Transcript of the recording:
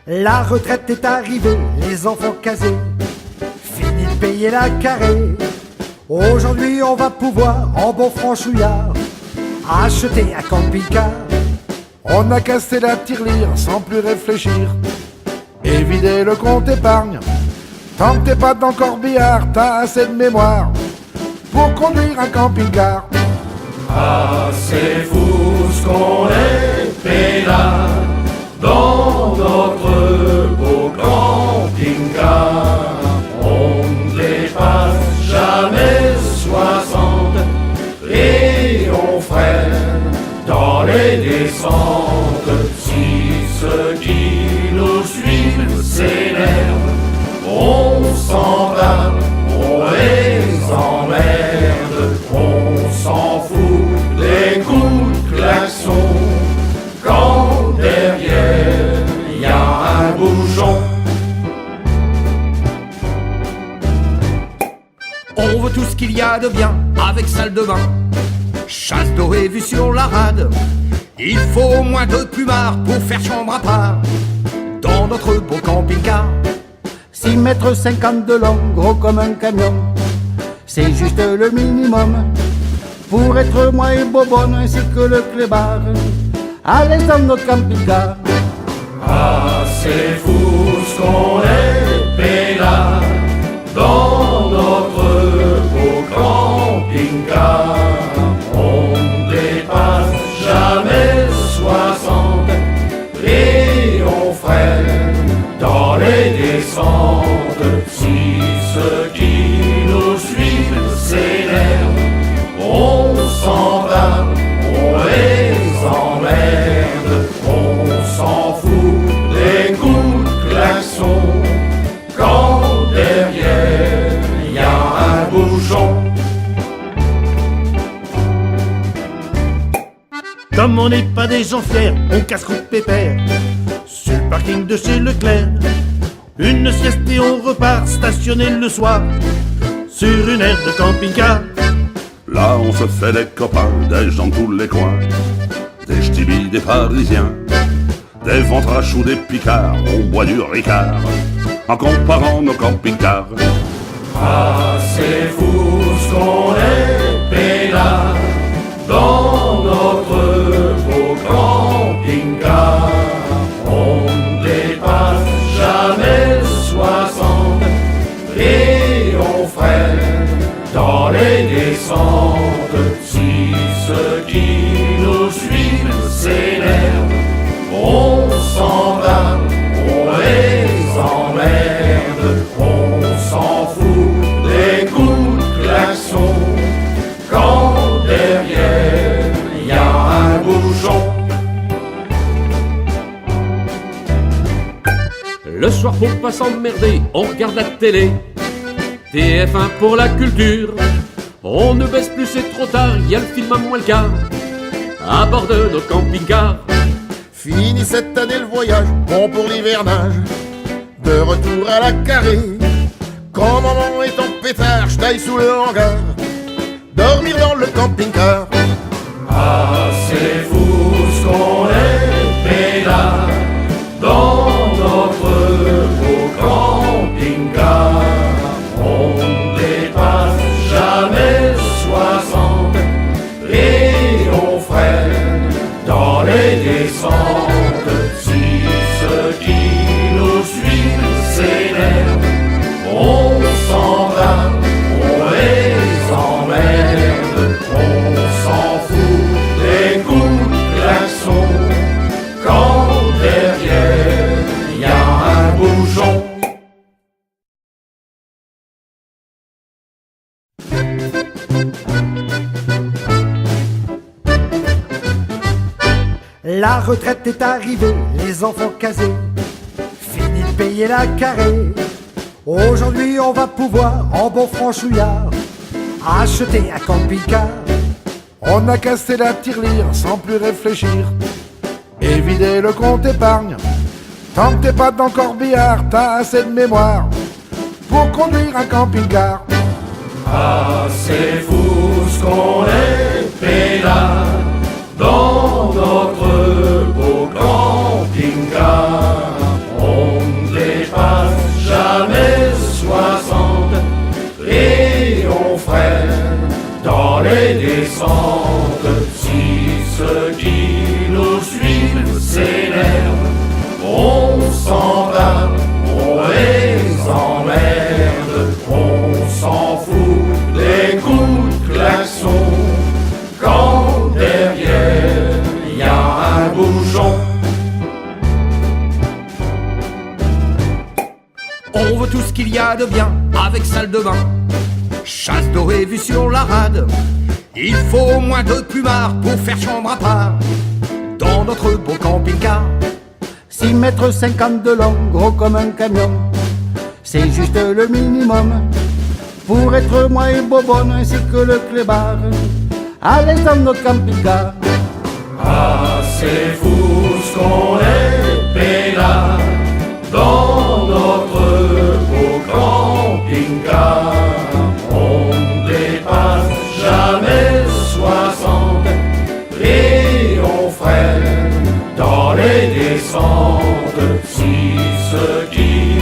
La retraite est arrivée, les enfants casés, fini de payer la carré. Aujourd'hui on va pouvoir, en bon franchouillard, acheter un camping-car. On a cassé la tirelire sans plus réfléchir et vider le compte épargne. Tant que t'es pas dans le corbillard, t'as assez de mémoire pour conduire un camping-car. Ah, c'est fou ce qu'on est pédale dans notre beau camping-car. On ne dépasse jamais 60 et on freine dans les descentes. Si ceux qui nous suivent s'énervent, on s'en va, on les emmerde, on s'en fout des coups de klaxon. Quand derrière y a un bouchon, On veut tout ce qu'il y a de bien avec salle de bain, chasse dorée vue sur la rade. Il faut au moins 2 plumards pour faire chambre à part dans notre beau camping-car. 6,50 m de long, gros comme un camion, c'est juste le minimum pour être moi et Bobonne ainsi que le clébard à l'aise dans notre camping-car. ah c'est fou ce qu'on est pédale dans notre beau camping-car. On ne dépasse jamais 60 et on freine dans les descentes. Si ceux qui nous suivent s'énervent, on s'en va, on les emmerde, on s'en fout des coups de klaxon. Quand derrière y a un bouchon, Comme on n'est pas des gens fiers, on casse-croûte pépère sur le parking de chez Leclerc. Une sieste et on repart stationner le soir sur une aire de camping-car. Là on se fait des copains, des gens de tous les coins, des ch'tibis, des parisiens, des ventraches ou des picards. On boit du ricard en comparant nos camping-cars. ah c'est fou ce qu'on est pédale dans notre beau camping-car. On ne dépasse jamais 60 et on freine dans les descentes. Si ceux qui nous suivent s'énervent, on s'en va, on les emmerde, on s'en fout des coups de klaxon. Quand derrière y a un bouchon, Le soir pour pas s'emmerder, on regarde la télé. TF1 pour la culture. On ne baisse plus, c'est trop tard, y a le film à moins le quart à bord de nos camping-cars. Fini cette année le voyage, bon pour l'hivernage. De retour à la carré, quand maman est en pétard, je taille sous le hangar, dormir dans le camping-car. ah c'est fou ce qu'on est pédale dans notre beau camping-car. On ne dépasse jamais 60 et on freine dans les descentes. Si ceux qui nous suivent s'énervent, on s'en va, on les emmerde, on s'en fout des coups de klaxon. Quand derrière y a un bouchon, La retraite est arrivée, les enfants casés, fini de payer la carré. Aujourd'hui on va pouvoir, en bon franchouillard, acheter un camping-car. On a cassé la tirelire sans plus réfléchir et vider le compte épargne. Tant que t'es pas dans le corbillard, t'as assez de mémoire pour conduire un camping-car. ah c'est fou ce qu'on est pédale descente. Si ceux qui nous suivent s'énervent, on s'en va, on les emmerde, on s'en fout des coups de klaxon. Quand derrière y a un bouchon, on veut tout ce qu'il y a de bien avec salle de bain, chasse dorée vue sur la rade. Il faut au moins 2 plumards pour faire chambre à part dans notre beau camping-car. 6 mètres 50 de long, gros comme un camion, c'est juste le minimum pour être moi et bobonne ainsi que le clébard à l'aise dans notre camping-car. ah c'est fou ce qu'on est peinard dans notre beau camping-car. On dépasse jamais 60 et on freine dans les descentes. Si ceux qui